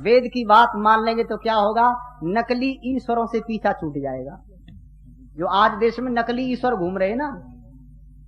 वेद की बात मान लेंगे तो क्या होगा, नकली ईश्वरों से पीछा छूट जाएगा। जो आज देश में नकली ईश्वर घूम रहे हैं ना,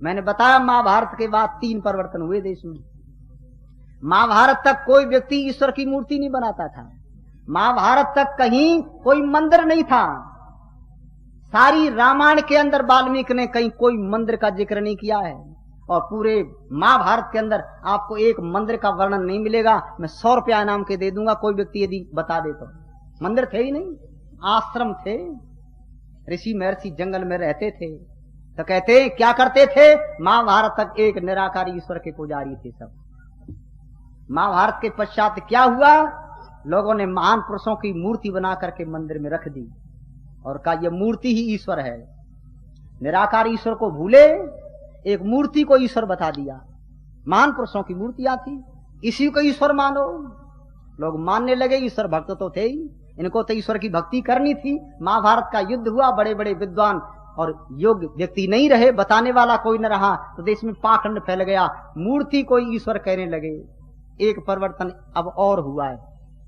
मैंने बताया महाभारत के बाद 3 परिवर्तन हुए देश में। महाभारत तक कोई व्यक्ति ईश्वर की मूर्ति नहीं बनाता था। महाभारत तक कहीं कोई मंदिर नहीं था। सारी रामायण के अंदर वाल्मीकि ने कहीं कोई मंदिर का जिक्र नहीं किया है, और पूरे महाभारत के अंदर आपको एक मंदिर का वर्णन नहीं मिलेगा। मैं 100 रुपया इनाम के दे दूंगा कोई व्यक्ति यदि बता दे तो। मंदिर थे ही नहीं, आश्रम थे, ऋषि महर्षि जंगल में रहते थे। तो कहते क्या करते थे, महाभारत तक एक निराकार ईश्वर के पुजारी थे सब। महाभारत के पश्चात क्या हुआ, लोगों ने महान पुरुषों की मूर्ति बना करके मंदिर में रख दी और कहा यह मूर्ति ही ईश्वर है। निराकार ईश्वर को भूले, एक मूर्ति को ईश्वर बता दिया। महान पुरुषों की मूर्तियां थी, इसी को ईश्वर मानो। लोग मानने लगे, ईश्वर भक्त तो थे ही, इनको तो ईश्वर की भक्ति करनी थी। महाभारत का युद्ध हुआ, बड़े बड़े विद्वान और योग्य व्यक्ति नहीं रहे, बताने वाला कोई न रहा, तो देश में पाखंड फैल गया, मूर्ति को ईश्वर कहने लगे। एक परिवर्तन अब और हुआ है।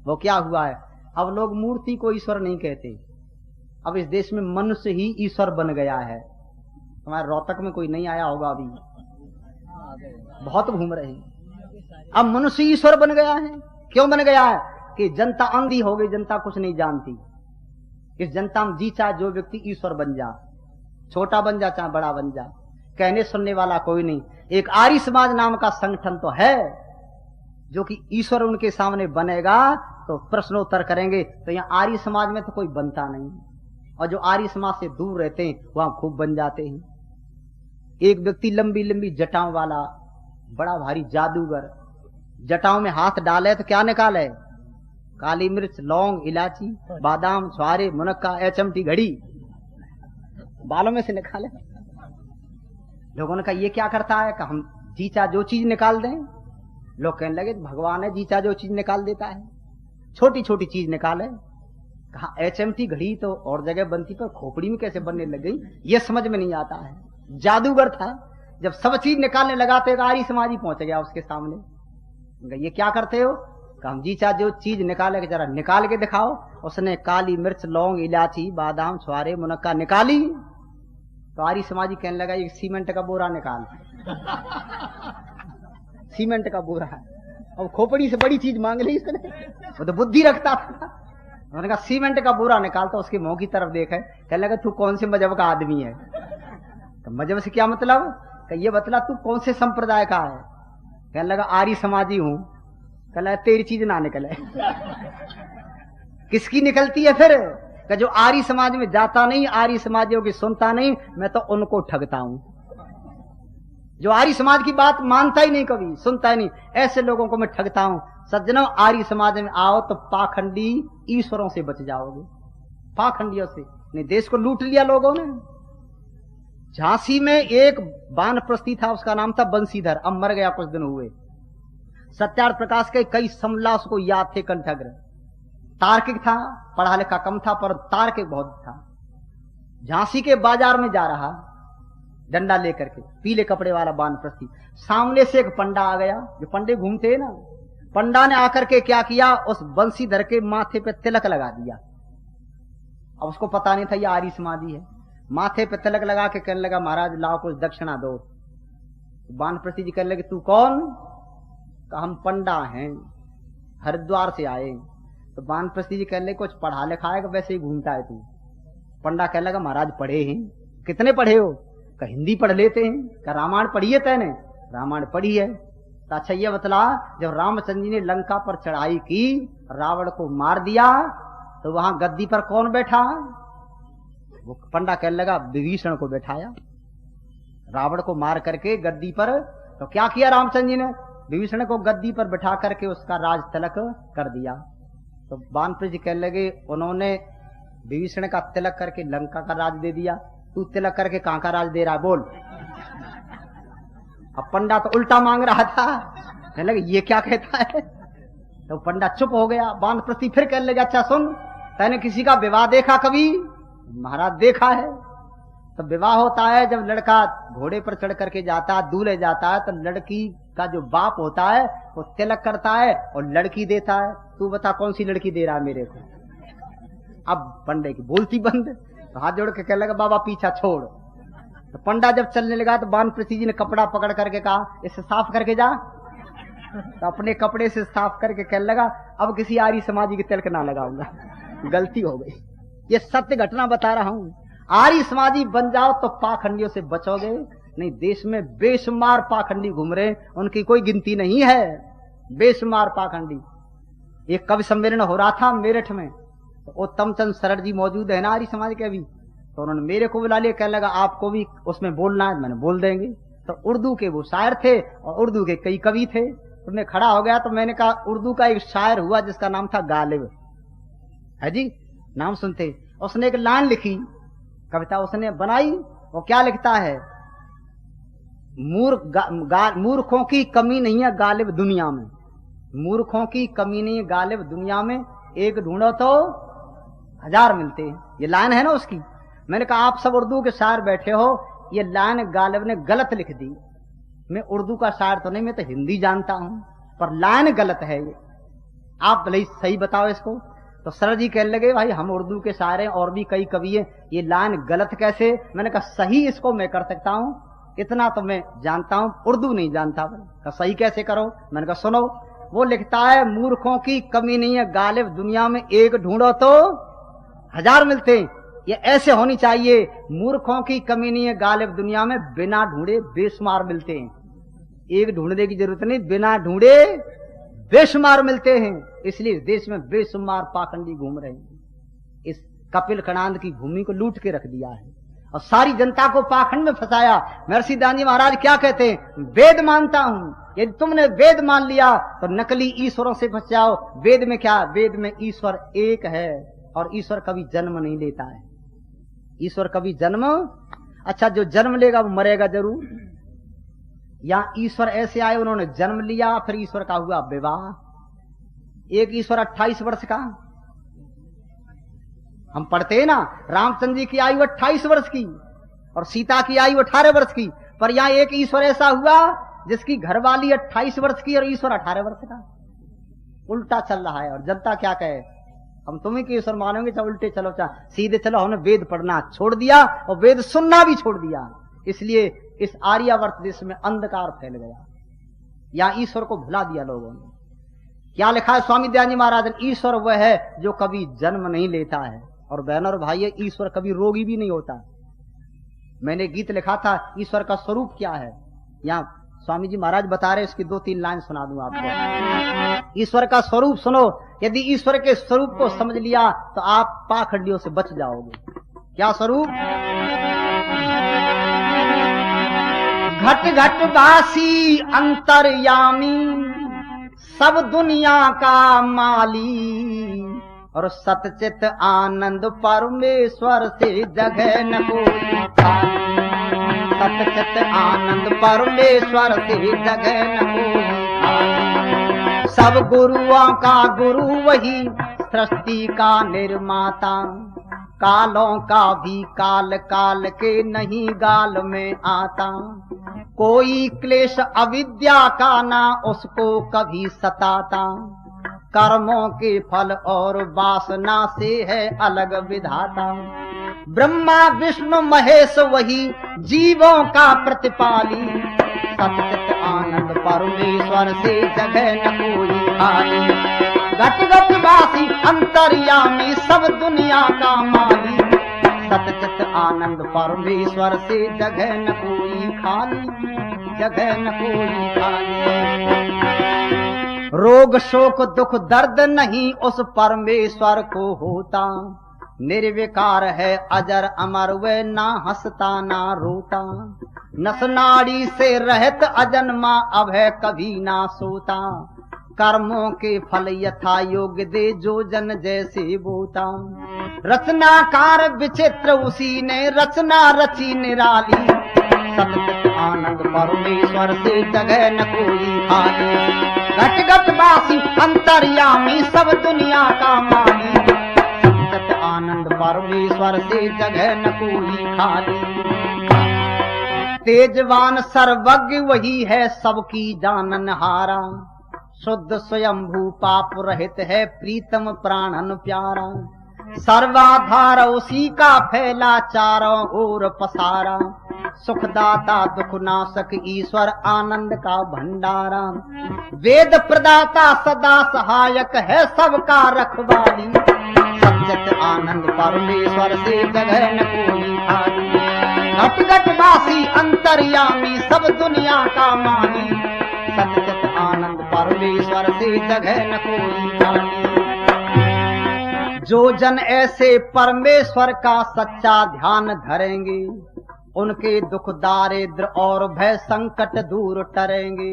वो क्या हुआ है, अब लोग मूर्ति को ईश्वर नहीं कहते, अब इस देश में मनुष्य ही ईश्वर बन गया है। तुम्हारे रोहतक में कोई नहीं आया होगा, अभी बहुत घूम रहे हैं। अब मनुष्य ईश्वर बन गया है। क्यों बन गया है कि जनता अंधी हो गई, जनता कुछ नहीं जानती। इस जनता में जी चाहे जो व्यक्ति ईश्वर बन जा, छोटा बन जा चाहे बड़ा बन जा, कहने सुनने वाला कोई नहीं। एक आर्य समाज नाम का संगठन तो है, जो कि ईश्वर उनके सामने बनेगा तो प्रश्नोत्तर करेंगे। तो यहाँ आर्य समाज में तो कोई बनता नहीं, और जो आर्य समाज से दूर रहते हैं वहां खूब बन जाते हैं। एक व्यक्ति लंबी लंबी जटाओं वाला, बड़ा भारी जादूगर, जटाओं में हाथ डाले तो क्या निकाले, काली मिर्च, लौंग, इलायची, बादाम, छुआरे, मुनक्का, एचमटी घड़ी बालों में से निकाले। लोगों ने कहा ये क्या करता है, कि हम जीचा जो चीज निकाल दें। लोग कहने लगे भगवान है, जीचा जो चीज निकाल देता है, छोटी छोटी चीज निकाले। कहा एचएमटी घड़ी तो और जगह बनती, पर खोपड़ी में कैसे बनने लग गई, ये समझ में नहीं आता है। जादूगर था, जब सब चीज निकालने लगा तो एक आर्य समाजी पहुंच गया उसके सामने। ये क्या करते हो, हम जीचा जो चीज निकाले जरा निकाल के दिखाओ। उसने काली मिर्च, लौंग, इलायची, बादाम, छुआरे, मुनक्का निकाली। तो आर्य समाजी कहने लगा एक सीमेंट का बोरा निकाल। सीमेंट का बोरा है, अब खोपड़ी से बड़ी चीज मांग ली इसने, वो तो बुद्धि रखता था। उन्होंने कहा सीमेंट का बोरा निकाल, तो उसके मुंह की तरफ देखा, कहने लगा तू कौन से मजहब का आदमी है। तो मजहब से क्या मतलब, ये बतला तू कौन से संप्रदाय का है। कहने लगा आर्य समाजी हूं। कहने लगा तेरी चीज ना निकले। किसकी निकलती है फिर, कि जो आर्य समाज में जाता नहीं, आर्य समाजियों की सुनता नहीं, मैं तो उनको ठगता हूं। जो आर्य समाज की बात मानता ही नहीं, कभी सुनता ही नहीं, ऐसे लोगों को मैं ठगता हूं। सज्जनों, आर्य समाज में आओ तो पाखंडी ईश्वरों से बच जाओगे, पाखंडियों से। नहीं, देश को लूट लिया लोगों ने। झांसी में एक वानप्रस्थी था, उसका नाम था बंशीधर, अब मर गया कुछ दिन हुए। सत्यार्थ प्रकाश के कई समला उसको याद थे कंठग्र। तार्किक था, पढ़ा लिखा कम था, पर तार्किक बहुत था। झांसी के बाजार में जा रहा डंडा लेकर के, पीले कपड़े वाला वानप्रस्थी। सामने से एक पंडा आ गया, जो पंडे घूमते हैं ना, पंडा ने आकर के क्या किया, उस बंशीधर के माथे पे तिलक लगा दिया। अब उसको पता नहीं था ये आर्य समाजी है। माथे पे तिलक लगा के कहने लगा महाराज लाओ कुछ दक्षिणा दो। वानप्रस्थी जी कहने लगे तू कौन, कहा हम पंडा हैं, हरिद्वार से आए। तो वानप्रस्थी जी कहने लगे कुछ पढ़ा लिखा है कि वैसे ही घूमता है तू। पंडा कहने लगा महाराज पढ़े हैं। कितने पढ़े हो, का हिंदी पढ़ लेते हैं। का रामायण पढ़ी है तैने, रामायण पढ़ी है। तो अच्छा ये बतला, जब रामचंद्र जी ने लंका पर चढ़ाई की, रावण को मार दिया, तो वहां गद्दी पर कौन बैठा। वो पंडा कहने लगा विभीषण को बैठाया, रावण को मार करके गद्दी पर। तो क्या किया रामचंद्र जी ने, विभीषण को गद्दी पर बैठा करके उसका राज तिलक कर दिया। तो वानप्रस्थ जी कहने लगे उन्होंने विभीषण का तिलक करके लंका का राज दे दिया, तू तिलक करके कहां का राज दे रहा है बोल। अब पंडा तो उल्टा मांग रहा था, कहने लगे ये क्या कहता है। तो पंडा चुप हो गया। वानप्रस्थ फिर कहने लगे अच्छा सुन, तैने किसी का विवाह देखा कभी। महाराज देखा है। तो विवाह होता है जब लड़का घोड़े पर चढ़ करके जाता है, दूल्हे जाता है, तो लड़की का जो बाप होता है वो तिलक करता है और लड़की देता है। तू बता कौन सी लड़की दे रहा है मेरे को? अब पंडे की बोलती बंद, तो हाथ जोड़ के कहने लगा बाबा पीछा छोड़। तो पंडा जब चलने लगा तो बान पृथ्वी जी ने कपड़ा पकड़ करके कहा इसे साफ करके जा। तो अपने कपड़े से साफ करके कहने लगा अब किसी आर्य समाजी के तिलक ना लगाऊंगा, गलती हो गई। ये सत्य घटना बता रहा हूं। आर्य समाजी बन जाओ तो पाखंडियों से बचोगे नहीं। देश में बेशुमार पाखंडी घूम रहे, उनकी कोई गिनती नहीं है। बेशुमार पाखंडी। एक कवि सम्मेलन हो रहा था मेरठ में, तो उत्तम चंद सरर जी मौजूद है ना आर्य समाज के अभी, तो उन्होंने मेरे को बुला लिया, कहने लगा आपको भी उसमें बोलना है। मैंने बोल देंगे। तो उर्दू के वो शायर थे और उर्दू के कई कवि थे। तो मैं खड़ा हो गया तो मैंने कहा उर्दू का एक शायर हुआ जिसका नाम था गालिब, है जी, नाम सुनते। उसने एक लाइन लिखी, कविता उसने बनाई। वो क्या लिखता है? मूर्खों की कमी नहीं है गालिब दुनिया में, मूर्खों की कमी नहीं है गालिब दुनिया में, एक ढूंढो तो 1000 मिलते हैं। ये लाइन है ना उसकी। मैंने कहा आप सब उर्दू के शायर बैठे हो, ये लाइन गालिब ने गलत लिख दी। मैं उर्दू का शायर तो नहीं, मैं तो हिंदी जानता हूं, पर लाइन गलत है ये, आप भले सही बताओ इसको। तो सर जी कहने लगे भाई हम उर्दू के शायर हैं और भी कई कवि हैं, ये लाइन गलत कैसे? मैंने कहा सही इसको मैं कर सकता हूं, इतना तो मैं जानता हूं, उर्दू नहीं जानता। कहा सही कैसे करो? मैंने कहा सुनो, वो लिखता है मूर्खों की कमी नहीं है गालिब दुनिया में, एक ढूंढो तो 1000 मिलते हैं। ये ऐसे होनी चाहिए, मूर्खों की कमी नहीं है गालिब दुनिया में, बिना ढूंढे बेशुमार मिलते हैं। एक ढूंढने की जरूरत नहीं, बिना ढूंढे बेशुमार मिलते हैं। इसलिए इस देश में बेशुमार पाखंडी घूम रहे हैं। इस कपिल कणांद की भूमि को लूट के रख दिया है और सारी जनता को पाखंड में फंसाया। महर्षि दानजी महाराज क्या कहते हैं? वेद मानता हूं, यदि तुमने वेद मान लिया तो नकली ईश्वरों से बच जाओ। वेद में क्या? वेद में ईश्वर एक है और ईश्वर कभी जन्म नहीं लेता है। ईश्वर कभी जन्म, अच्छा जो जन्म लेगा वो मरेगा जरूर। या ईश्वर ऐसे आए, उन्होंने जन्म लिया, फिर ईश्वर का हुआ विवाह। एक ईश्वर 28 वर्ष का, हम पढ़ते हैं ना, रामचंद्र जी की आयु 28 वर्ष की और सीता की आयु 18 वर्ष की। पर यहां एक ईश्वर ऐसा हुआ जिसकी घरवाली 28 वर्ष की और ईश्वर 18 वर्ष का। उल्टा चल रहा है और जनता क्या कहे? हम तुम्हें की ईश्वर मानोगे, चाहे उल्टे चलो चाहे सीधे चलो। हमने वेद पढ़ना छोड़ दिया और वेद सुनना भी छोड़ दिया। इसलिए इस आर्यावर्त देश में अंधकार फैल गया। या ईश्वर को भुला दिया लोगों ने। क्या लिखा है स्वामी दयानंद महाराज ने? ईश्वर वह है जो कभी जन्म नहीं लेता है। और बहनों और भाई, ईश्वर कभी रोगी भी नहीं होता। मैंने गीत लिखा था ईश्वर का स्वरूप क्या है, यहाँ स्वामी जी महाराज बता रहे, इसकी 2-3 लाइन सुना दूं आपको। ईश्वर का स्वरूप सुनो। यदि ईश्वर के स्वरूप को समझ लिया तो आप पाखंडियों से बच जाओगे। क्या स्वरूप? घट घट वासी अंतर्यामी, सब दुनिया का माली, और सतचित आनंद परमेश्वर से जगह न कोई खाली। सतचित आनंद परमेश्वर से जगह न कोई खाली। सब गुरुओं का गुरु वही, सृष्टि का निर्माता, कालों का भी काल, काल के नहीं गाल में आता। कोई क्लेश अविद्या का ना उसको कभी सताता, कर्मों के फल और वासना से है अलग विधाता। ब्रह्मा विष्णु महेश वही जीवों का प्रतिपाली, सतचित आनंद परमेश्वर से जगह न कोई खाली। घट घट वासी अंतर्यामी, सब दुनिया का माली, सतचित आनंद परमेश्वर से जगह न कोई खाली, जगह न कोई खाली। रोग शोक दुख दर्द नहीं उस परमेश्वर को होता, निर्विकार है अजर अमर वे ना हंसता ना रोता। नस नाड़ी से रहत अजन्मा अब है कभी ना सोता, कर्मों के फल यथा योग्य दे जो जन जैसे बोता। रचनाकार विचित्र उसी ने रचना रची निराली, सतचित आनंद परमेश्वर से जगह न कोई खाली। घट घट वासी अंतर्यामी, सब दुनिया का माली, सतचित आनंद आनंद परमेश्वर से जगह न कोई खाली। तेजवान सर्वज्ञ वही है सबकी जाननहारा, शुद्ध स्वयंभू पाप रहित है प्रीतम प्राणन प्यारा। सर्वाधार उसी का फैला चारों ओर पसारा, सुखदाता दुख नाशक ईश्वर आनंद का भंडारा। वेद प्रदाता सदा सहायक है सबका रखवाली, सच्चित आनंद परमेश्वर से जगह न कोई खाली। घट घट वासी अंतर्यामी सब दुनिया का मानी, सच्चित आनंद परमेश्वर से जगह न कोई खाली। जो जन ऐसे परमेश्वर का सच्चा ध्यान धरेंगे, उनके दुख दारिद्र और भय संकट दूर टरेंगे।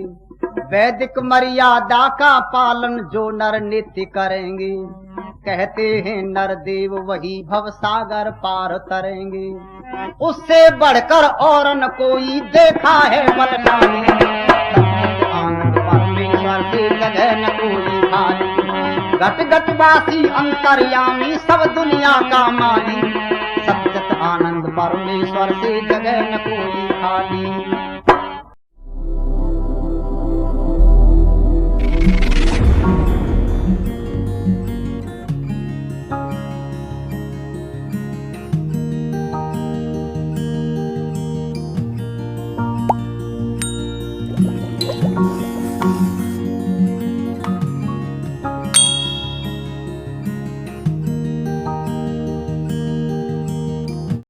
वैदिक मर्यादा का पालन जो नर नित्य करेंगे, कहते हैं नर देव वही भव सागर पार तरेंगे। उससे बढ़कर और न कोई देखा है बलशाली, आनंद परमेश्वर से जगह न कोई खाली। घट घट वासी अंतर्यामी सब दुनिया का माली, सच्चित आनंद परमेश्वर से जगह न कोई खाली।